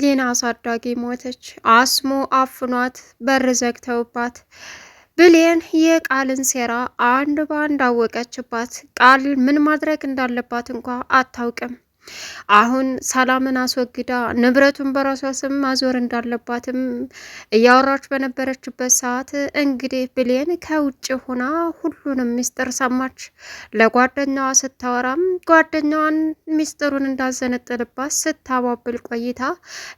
የብሌን አሳዳጊ ሞተች። አስሞ አፍኗት በር ዘግተውባት ብሌን የቃልን ሴራ አንድ በአንድ አወቀችባት። ቃል ምን ማድረግ እንዳለባት እንኳ አታውቅም። አሁን ሰላምን አስወግዳ ንብረቱን በራሷ ስም ማዞር እንዳለባትም እያወራች በነበረችበት ሰዓት እንግዲህ ብሌን ከውጭ ሆና ሁሉንም ሚስጥር ሰማች። ለጓደኛዋ ስታወራም ጓደኛዋን ሚስጥሩን እንዳዘነጥልባት ስታባብል ቆይታ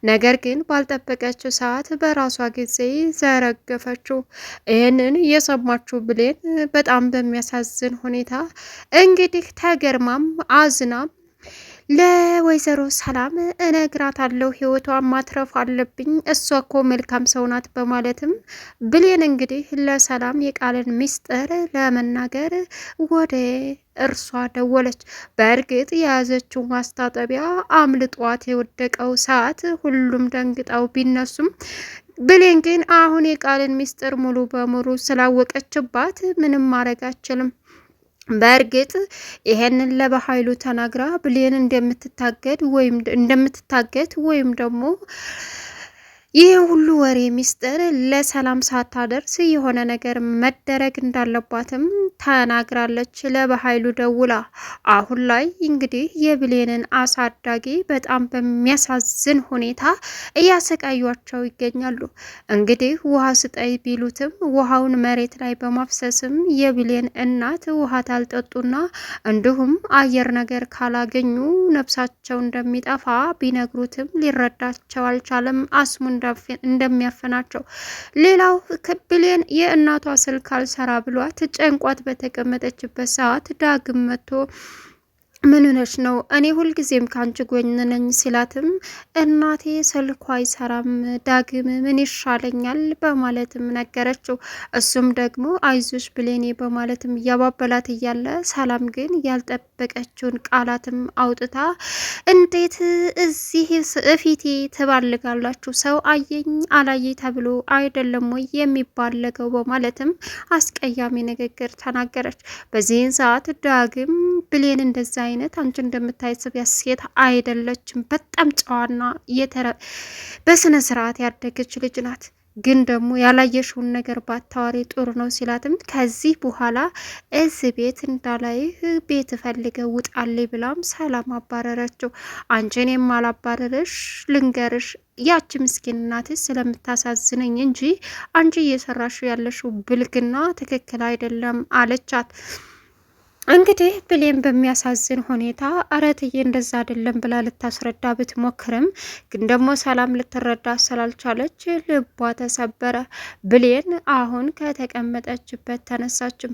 ነገር ግን ባልጠበቀችው ሰዓት በራሷ ጊዜ ዘረገፈችው። ይህንን የሰማችው ብሌን በጣም በሚያሳዝን ሁኔታ እንግዲህ ተገርማም አዝናም ለወይዘሮ ሰላም እነግራታለሁ፣ ህይወቷን ማትረፍ አለብኝ፣ እሷ እኮ መልካም ሰው ናት በማለትም ብሌን እንግዲህ ለሰላም የቃልን ሚስጥር ለመናገር ወደ እርሷ ደወለች። በእርግጥ የያዘችው ማስታጠቢያ አምልጧት የወደቀው ሰዓት ሁሉም ደንግጠው ቢነሱም ብሌን ግን አሁን የቃልን ሚስጥር ሙሉ በሙሉ ስላወቀችባት ምንም ማድረግ አትችልም። በእርግጥ ይሄንን ለበኃይሉ ተናግራ ብሌን እንደምትታገት ወይም ደግሞ ይህ ሁሉ ወሬ ሚስጥር ለሰላም ሳታደርስ የሆነ ነገር መደረግ እንዳለባትም ተናግራለች ለበኃይሉ ደውላ። አሁን ላይ እንግዲህ የብሌንን አሳዳጊ በጣም በሚያሳዝን ሁኔታ እያሰቃዩቸው ይገኛሉ። እንግዲህ ውሃ ስጠይ ቢሉትም ውሃውን መሬት ላይ በማፍሰስም የብሌን እናት ውሃ ታልጠጡና እንዲሁም አየር ነገር ካላገኙ ነፍሳቸው እንደሚጠፋ ቢነግሩትም ሊረዳቸው አልቻለም። አስሙ እንደሚያፈናቸው። ሌላው ብሌን የእናቷ ስልክ አልሰራ ብሏት ጨንቋት በተቀመጠችበት ሰዓት ዳግም መጥቶ ምን ሆነሽ ነው? እኔ ሁልጊዜም ካንቺ ጎን ነኝ ሲላትም እናቴ ስልኳ አይሰራም ዳግም ምን ይሻለኛል በማለትም ነገረችው። እሱም ደግሞ አይዞሽ ብሌኔ በማለትም እያባበላት እያለ ሰላም ግን ያልጠበቀችውን ቃላትም አውጥታ እንዴት እዚህ እፊቴ ትባልጋላችሁ? ሰው አየኝ አላየ ተብሎ አይደለም ወይ የሚባለገው? በማለትም አስቀያሚ ንግግር ተናገረች። በዚህን ሰዓት ዳግም ብሌን እንደዛ አይነት አንቺ እንደምታስቢያት ሴት አይደለችም። በጣም ጨዋና በስነ ስርዓት ያደገች ልጅ ናት። ግን ደግሞ ያላየሽውን ነገር ባታዋሪ ጥሩ ነው ሲላትም ከዚህ በኋላ እዚህ ቤት እንዳላይህ ቤት ፈልገው ውጣልኝ ብላም ሰላም አባረረችው። አንቺን የማላባረርሽ ልንገርሽ ያቺ ምስኪን እናትሽ ስለምታሳዝነኝ እንጂ አንቺ እየሰራሽ ያለሽው ብልግና ትክክል አይደለም አለቻት። እንግዲህ ብሌን በሚያሳዝን ሁኔታ አረትዬ እንደዛ አይደለም ብላ ልታስረዳ ብትሞክርም ግን ደግሞ ሰላም ልትረዳ ስላልቻለች ልቧ ተሰበረ። ብሌን አሁን ከተቀመጠችበት ተነሳችም።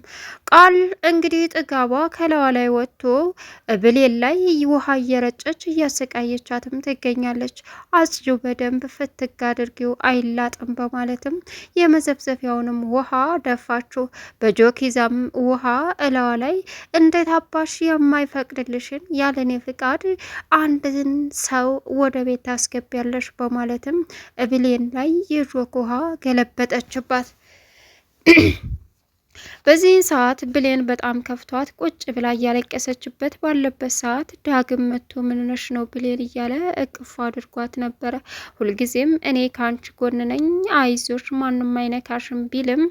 ቃል እንግዲህ ጥጋቧ ከለዋ ላይ ወጥቶ ብሌን ላይ ውሃ እየረጨች እያሰቃየቻትም ትገኛለች። አጽጂው በደንብ ፍትግ አድርጊው አይላጥም በማለትም የመዘፍዘፊያውንም ውሃ ደፋችው። በጆኪዛም ውሃ እለዋ ላይ እንዴት አባሽ የማይፈቅድልሽን ያለኔ ፍቃድ አንድን ሰው ወደ ቤት ታስገቢያለሽ? በማለትም ብሌን ላይ የጆክ ውሃ ገለበጠችባት። በዚህን ሰዓት ብሌን በጣም ከፍቷት ቁጭ ብላ እያለቀሰችበት ባለበት ሰዓት ዳግም መጥቶ ምን ሆነሽ ነው ብሌን እያለ እቅፍ አድርጓት ነበረ። ሁልጊዜም እኔ ከአንቺ ጎን ነኝ አይዞሽ ማንም አይነካሽም ቢልም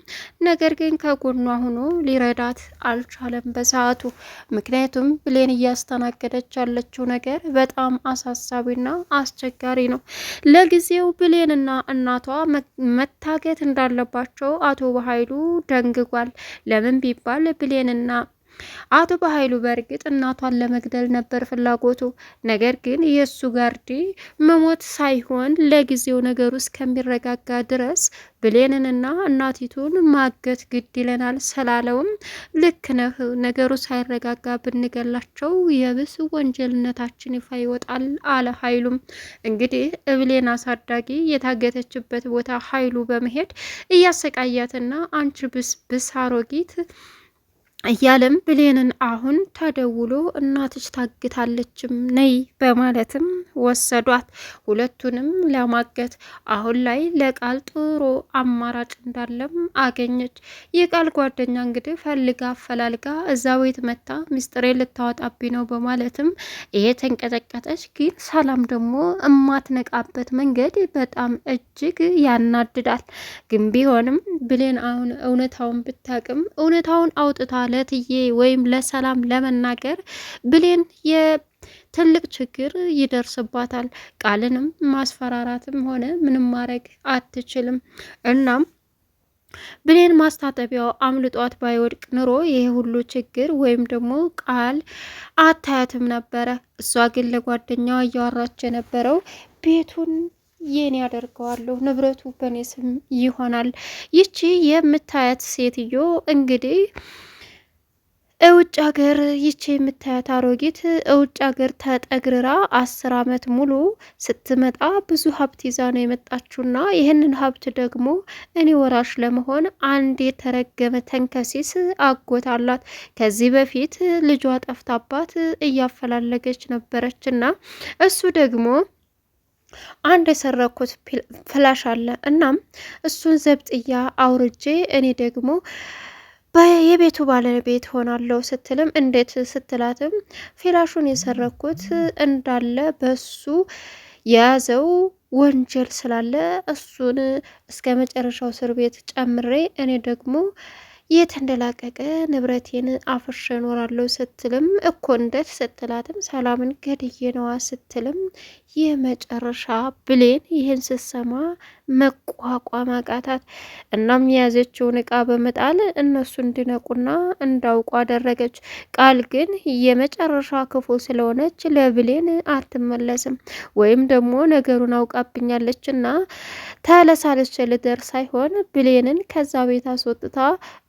ነገር ግን ከጎኗ ሆኖ ሊረዳት አልቻለም በሰዓቱ። ምክንያቱም ብሌን እያስተናገደች ያለችው ነገር በጣም አሳሳቢና አስቸጋሪ ነው። ለጊዜው ብሌንና እናቷ መታገት እንዳለባቸው አቶ በኃይሉ ደንግጓል። ለምን ቢባል ብሌንና አቶ በኃይሉ በእርግጥ እናቷን ለመግደል ነበር ፍላጎቱ። ነገር ግን የእሱ ጋርዲ መሞት ሳይሆን ለጊዜው ነገሩ እስከሚረጋጋ ድረስ ብሌንንና እናቲቱን ማገት ግድ ይለናል ስላለውም ልክ ነህ፣ ነገሩ ሳይረጋጋ ብንገላቸው የብስ ወንጀልነታችን ይፋ ይወጣል አለ ኃይሉም። እንግዲህ ብሌን አሳዳጊ የታገተችበት ቦታ ኃይሉ በመሄድ እያሰቃያትና አንቺ ብስ አሮጊት እያለም ብሌንን አሁን ተደውሎ እናትሽ ታግታለችም ነይ በማለትም ወሰዷት። ሁለቱንም ለማገት አሁን ላይ ለቃል ጥሩ አማራጭ እንዳለም አገኘች። የቃል ጓደኛ እንግዲህ ፈልጋ አፈላልጋ እዛ ቤት መታ ሚስጥሬ ልታወጣብኝ ነው በማለትም ይሄ ተንቀጠቀጠች። ግን ሰላም ደግሞ እማትነቃበት መንገድ በጣም እጅግ ያናድዳል። ግን ቢሆንም ብሌን አሁን እውነታውን ብታቅም እውነታውን አውጥታ ለትዬ ወይም ለሰላም ለመናገር ብሌን የትልቅ ችግር ይደርስባታል። ቃልንም ማስፈራራትም ሆነ ምንም ማድረግ አትችልም። እናም ብሌን ማስታጠቢያው አምልጧት ባይወድቅ ኑሮ ይሄ ሁሉ ችግር ወይም ደግሞ ቃል አታያትም ነበረ። እሷ ግን ለጓደኛዋ እያወራች የነበረው ቤቱን የኔ ያደርገዋለሁ፣ ንብረቱ በእኔ ስም ይሆናል። ይቺ የምታያት ሴትዮ እንግዲህ እውጭ ሀገር ይቺ የምታያት አሮጊት እውጭ ሀገር ተጠግርራ 10 ዓመት ሙሉ ስትመጣ ብዙ ሀብት ይዛ ነው የመጣችውና ይህንን ሀብት ደግሞ እኔ ወራሽ ለመሆን አንድ የተረገመ ተንከሲስ አጎት አላት። ከዚህ በፊት ልጇ ጠፍታባት እያፈላለገች ነበረችና እሱ ደግሞ አንድ የሰረኩት ፍላሽ አለ። እናም እሱን ዘብጥያ አውርጄ እኔ ደግሞ የቤቱ ባለቤት ሆናለሁ ስትልም እንዴት ስትላትም ፍላሹን የሰረኩት እንዳለ በሱ የያዘው ወንጀል ስላለ እሱን እስከ መጨረሻው እስር ቤት ጨምሬ እኔ ደግሞ የተንደላቀቀ ንብረቴን አፍርሼ እኖራለሁ ስትልም እኮ እንዴት ስትላትም ሰላምን ገድዬ ነዋ ስትልም የመጨረሻ ብሌን ይህን ስትሰማ መቋቋም አቃታት። እናም የያዘችውን እቃ በመጣል እነሱ እንዲነቁና እንዳውቁ አደረገች። ቃል ግን የመጨረሻ ክፉ ስለሆነች ለብሌን አትመለስም። ወይም ደግሞ ነገሩን አውቃብኛለችና ተለሳለች ልደር ሳይሆን ብሌንን ከዛ ቤት አስወጥታ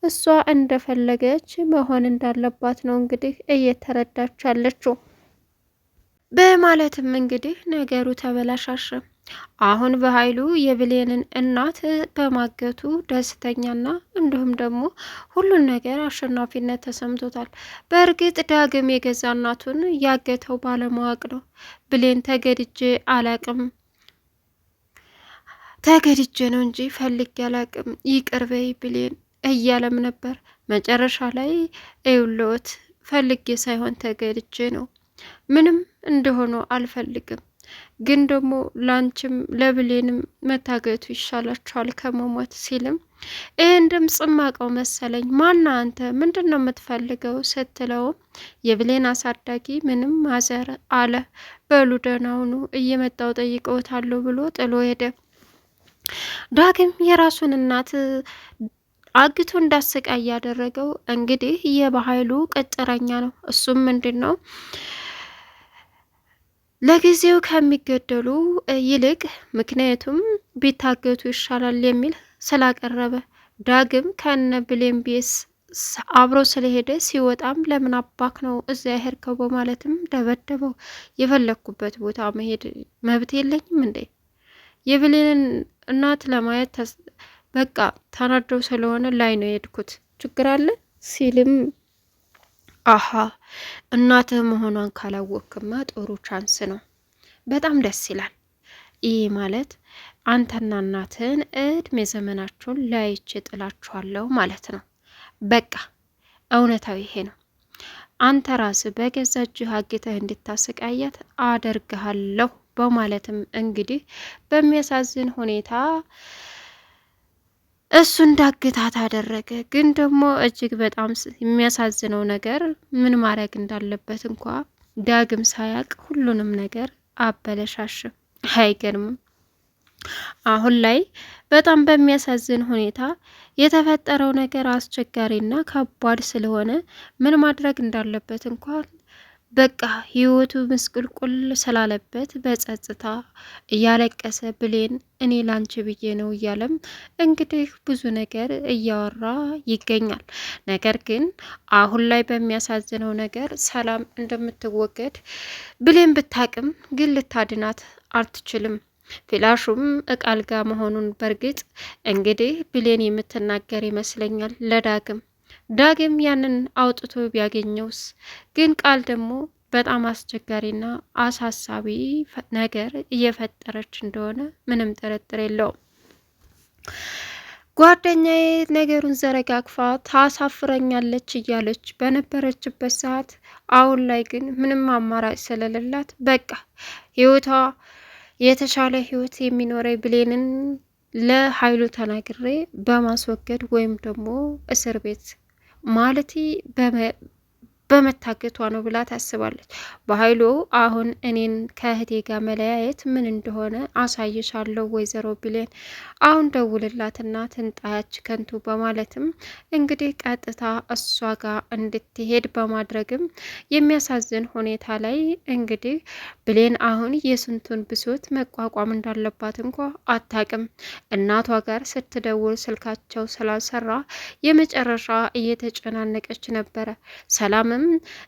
እሷ እንደፈለገች መሆን እንዳለባት ነው እንግዲህ እየተረዳች ያለችው። በማለትም እንግዲህ ነገሩ ተበላሻሸ። አሁን በኃይሉ የብሌንን እናት በማገቱ ደስተኛና እንዲሁም ደግሞ ሁሉን ነገር አሸናፊነት ተሰምቶታል። በእርግጥ ዳግም የገዛ እናቱን ያገተው ባለማወቅ ነው። ብሌን ተገድጄ አላቅም፣ ተገድጄ ነው እንጂ ፈልጌ አላቅም፣ ይቅር በይ ብሌን እያለም ነበር። መጨረሻ ላይ እውሎት ፈልጌ ሳይሆን ተገድጄ ነው፣ ምንም እንደሆነ አልፈልግም፣ ግን ደግሞ ላንቺም ለብሌንም መታገቱ ይሻላችኋል ከመሞት ሲልም ይህን ድምፅ ማቀው መሰለኝ። ማና አንተ ምንድን ነው የምትፈልገው ስትለውም የብሌን አሳዳጊ ምንም ማዘር አለ። በሉ ደህና ሁኑ እየመጣው ጠይቀውታለሁ ብሎ ጥሎ ሄደ። ዳግም የራሱን እናት አግቶ እንዳሰቃይ ያደረገው እንግዲህ የበኃይሉ ቅጥረኛ ነው። እሱም ምንድን ነው ለጊዜው ከሚገደሉ ይልቅ ምክንያቱም ቢታገቱ ይሻላል የሚል ስላቀረበ ዳግም ከነ ብሌን ቤስ አብሮ ስለሄደ ሲወጣም ለምን አባክ ነው እዚያ ሄድከው በማለትም ደበደበው። የፈለግኩበት ቦታ መሄድ መብት የለኝም እንዴ? የብሌንን እናት ለማየት በቃ ተናደው ስለሆነ ላይ ነው የሄድኩት፣ ችግር አለ ሲልም አሃ እናትህ መሆኗን ካላወቅክማ ጥሩ ቻንስ ነው፣ በጣም ደስ ይላል። ይህ ማለት አንተና እናትህን እድሜ ዘመናችሁን ላይቼ ጥላችኋለሁ ማለት ነው። በቃ እውነታዊ ይሄ ነው። አንተ ራስህ በገዛ እጅህ አግተህ እንድታሰቃያት አደርግሃለሁ በማለትም እንግዲህ በሚያሳዝን ሁኔታ እሱ እንዳግታት አደረገ። ግን ደግሞ እጅግ በጣም የሚያሳዝነው ነገር ምን ማድረግ እንዳለበት እንኳ ዳግም ሳያቅ ሁሉንም ነገር አበለሻሽ። አይገርምም? አሁን ላይ በጣም በሚያሳዝን ሁኔታ የተፈጠረው ነገር አስቸጋሪና ከባድ ስለሆነ ምን ማድረግ እንዳለበት እንኳን በቃ ህይወቱ ምስቅልቁል ስላለበት በጸጥታ እያለቀሰ ብሌን እኔ ላንቺ ብዬ ነው እያለም እንግዲህ ብዙ ነገር እያወራ ይገኛል። ነገር ግን አሁን ላይ በሚያሳዝነው ነገር ሰላም እንደምትወገድ ብሌን ብታቅም ግን ልታድናት አትችልም። ፍላሹም እቃል ጋ መሆኑን በእርግጥ እንግዲህ ብሌን የምትናገር ይመስለኛል ለዳግም ዳግም ያንን አውጥቶ ቢያገኘውስ? ግን ቃል ደግሞ በጣም አስቸጋሪና አሳሳቢ ነገር እየፈጠረች እንደሆነ ምንም ጥርጥር የለውም። ጓደኛዬ ነገሩን ዘረጋግፋ ታሳፍረኛለች እያለች በነበረችበት ሰዓት፣ አሁን ላይ ግን ምንም አማራጭ ስለሌላት በቃ ህይወቷ የተሻለ ህይወት የሚኖረኝ ብሌንን ለሀይሉ ተናግሬ በማስወገድ ወይም ደግሞ እስር ቤት ማለቴ በመታገቷ ነው ብላ ታስባለች። በሀይሉ አሁን እኔን ከእህቴ ጋር መለያየት ምን እንደሆነ አሳይሻለሁ ወይዘሮ ብሌን፣ አሁን ደውልላትና ትንጣያች ከንቱ በማለትም እንግዲህ ቀጥታ እሷ ጋር እንድትሄድ በማድረግም የሚያሳዝን ሁኔታ ላይ እንግዲህ ብሌን አሁን የስንቱን ብሶት መቋቋም እንዳለባት እንኳ አታቅም። እናቷ ጋር ስትደውል ስልካቸው ስላልሰራ የመጨረሻ እየተጨናነቀች ነበረ። ሰላም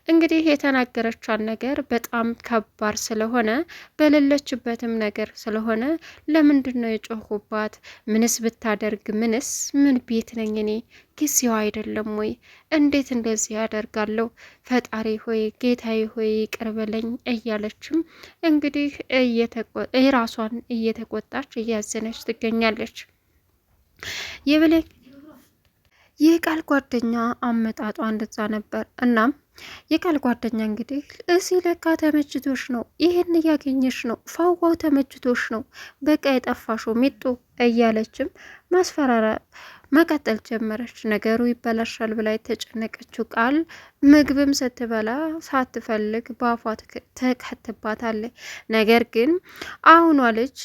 እንግዲህ የተናገረቻን ነገር በጣም ከባድ ስለሆነ በሌለችበትም ነገር ስለሆነ ለምንድን ነው የጮሁባት? ምንስ ብታደርግ ምን ቤት ነኝ እኔ ጊዜው አይደለም ወይ? እንዴት እንደዚህ ያደርጋለሁ? ፈጣሪ ሆይ ጌታዬ ሆይ ይቅር በለኝ እያለችም እንግዲህ ራሷን እየተቆጣች እያዘነች ትገኛለች። የቃል ጓደኛ አመጣጧ እንደዛ ነበር። እናም የቃል ጓደኛ እንግዲህ እዚህ ለካ ተመችቶሽ ነው፣ ይህን እያገኘሽ ነው፣ ፋዋው ተመችቶሽ ነው፣ በቃ የጠፋሽው ሚጡ እያለችም ማስፈራራ መቀጠል ጀመረች። ነገሩ ይበላሻል ብላ የተጨነቀችው ቃል ምግብም ስትበላ ሳትፈልግ በአፏ ትከትባታለች። ነገር ግን አሁኗ ልጅ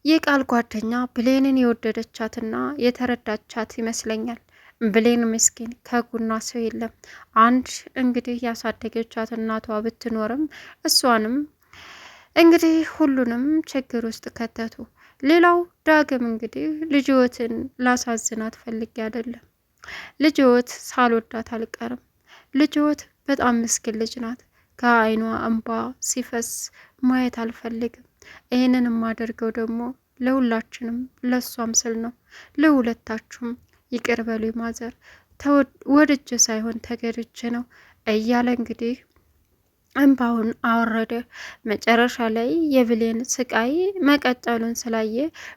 የቃል ጓደኛ ብሌንን የወደደቻትና የተረዳቻት ይመስለኛል። ብሌን ምስኪን ከጉና ሰው የለም። አንድ እንግዲህ ያሳደገቻት እናቷ ብትኖርም እሷንም እንግዲህ ሁሉንም ችግር ውስጥ ከተቱ። ሌላው ዳግም እንግዲህ ልጅወትን ላሳዝናት ፈልጌ አይደለም፣ ልጅወት ሳልወዳት አልቀርም። ልጅወት በጣም ምስኪን ልጅ ናት። ከአይኗ እንባ ሲፈስ ማየት አልፈልግም። ይህንን የማደርገው ደግሞ ለሁላችንም ለሷም ስል ነው። ለሁለታችሁም ይቅር በሉ ማዘር፣ ወድጄ ሳይሆን ተገድጄ ነው እያለ እንግዲህ እንባውን አወረደ። መጨረሻ ላይ የብሌን ስቃይ መቀጠሉን ስላየ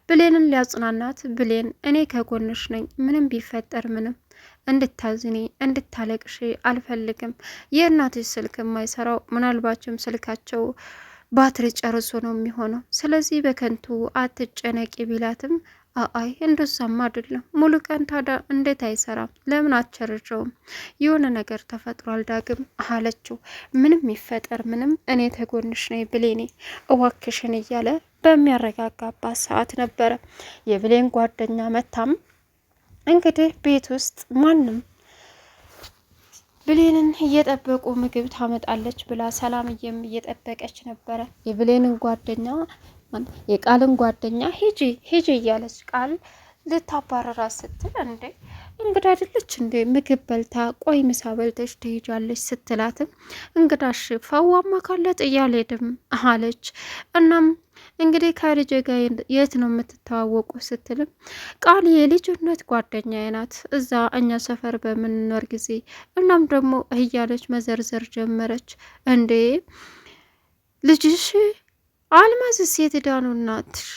ብሌንን ሊያጽናናት፣ ብሌን እኔ ከጎንሽ ነኝ፣ ምንም ቢፈጠር ምንም እንድታዝኒ እንድታለቅሽ አልፈልግም። የእናትሽ ስልክ የማይሰራው ምናልባችም ስልካቸው ባትሪ ጨርሶ ነው የሚሆነው፣ ስለዚህ በከንቱ አትጨነቂ ቢላትም አይ እንደዛም አይደለም ሙሉ ቀን ታዲያ እንዴት አይሰራም? ለምን አትቸርቸውም? የሆነ ነገር ተፈጥሯል ዳግም አለችው። ምንም ይፈጠር ምንም እኔ ተጎንሽ ነኝ ብሌኔ እዋክሽን እያለ በሚያረጋጋባት ሰዓት ነበረ የብሌን ጓደኛ መታም እንግዲህ ቤት ውስጥ ማንም ብሌንን እየጠበቁ ምግብ ታመጣለች ብላ ሰላምዬም እየጠበቀች ነበረ። የብሌንን ጓደኛ የቃልን ጓደኛ ሂጂ እያለች ቃል ልታባረራት ስትል እንዴ እንግዳ አይደለች እንዴ ምግብ በልታ ቆይ ምሳ በልተች ትሄጃለች ስትላትም እንግዳሽ ፈዋማ ካለ ጥዬ አልሄድም አለች። እናም እንግዲህ ከልጅ ጋር የት ነው የምትተዋወቁ ስትልም ቃል የልጅነት ጓደኛዬ ናት እዛ እኛ ሰፈር በምንኖር ጊዜ፣ እናም ደግሞ እያለች መዘርዘር ጀመረች። እንዴ ልጅሽ አልማዝ ሴት ዳኑ ናትሽ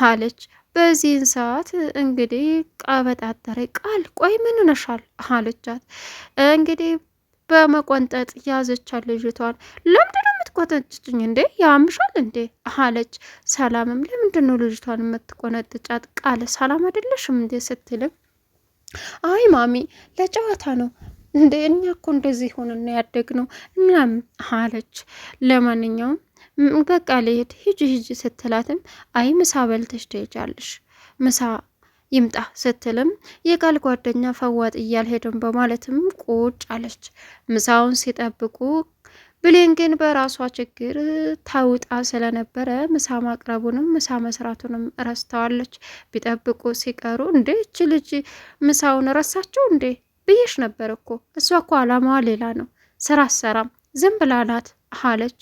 አለች። በዚህን ሰዓት እንግዲህ ቀበጣጠረ። ቃል ቆይ ምን ነሻል አለቻት። እንግዲህ በመቆንጠጥ ያዘቻት ልጅቷን። ለምንድነው የምትቆነጥጭኝ እንዴ ያምሻል እንዴ አለች። ሰላምም ለምንድነው ልጅቷን የምትቆነጥጫት? ቃል ሰላም አይደለሽም እንዴ ስትልም አይ ማሚ ለጨዋታ ነው እንዴ እኛ እኮ እንደዚህ ሆነና ያደግነው ምናምን አለች። ለማንኛውም በቃ ልሄድ ሂጂ ስትላትም አይ ምሳ በልተሽ ትሄጃለሽ ምሳ ይምጣ ስትልም የቃል ጓደኛ ፈዋጥ እያልሄድም በማለትም ቁጭ አለች። ምሳውን ሲጠብቁ ብሌን ግን በራሷ ችግር ታውጣ ስለነበረ ምሳ ማቅረቡንም ምሳ መስራቱንም ረስተዋለች። ቢጠብቁ ሲቀሩ እንዴ እች ልጅ ምሳውን ረሳቸው እንዴ ብዬሽ ነበር እኮ እሷ እኮ አላማዋ ሌላ ነው፣ ስራ አሰራም ዝም ብላ ናት አለች።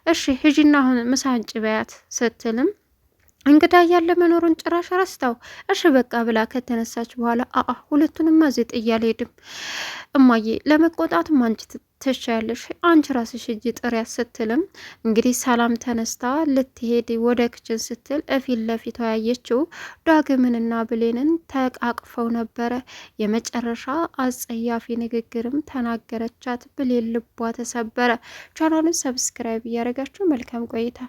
እሺ ሂጂና አሁን ምሳ አንጭ በያት ስትልም እንግዳ እያለ መኖሩን ጭራሽ ረስተው እሺ በቃ ብላ ከተነሳች በኋላ ሁለቱንም እዚህ ጥዬ አልሄድም እማዬ፣ ለመቆጣትም አንቺ ትሻያለሽ፣ አንቺ ራስሽ እጅ ጥሪያት ስትልም እንግዲህ ሰላም ተነስታ ልትሄድ ወደ ክችን ስትል እፊት ለፊቷ ያየችው ዳግምንና ብሌንን ተቃቅፈው ነበረ። የመጨረሻ አጸያፊ ንግግርም ተናገረቻት። ብሌን ልቧ ተሰበረ። ቻናሉን ሰብስክራይብ እያደረጋችሁ መልካም ቆይታ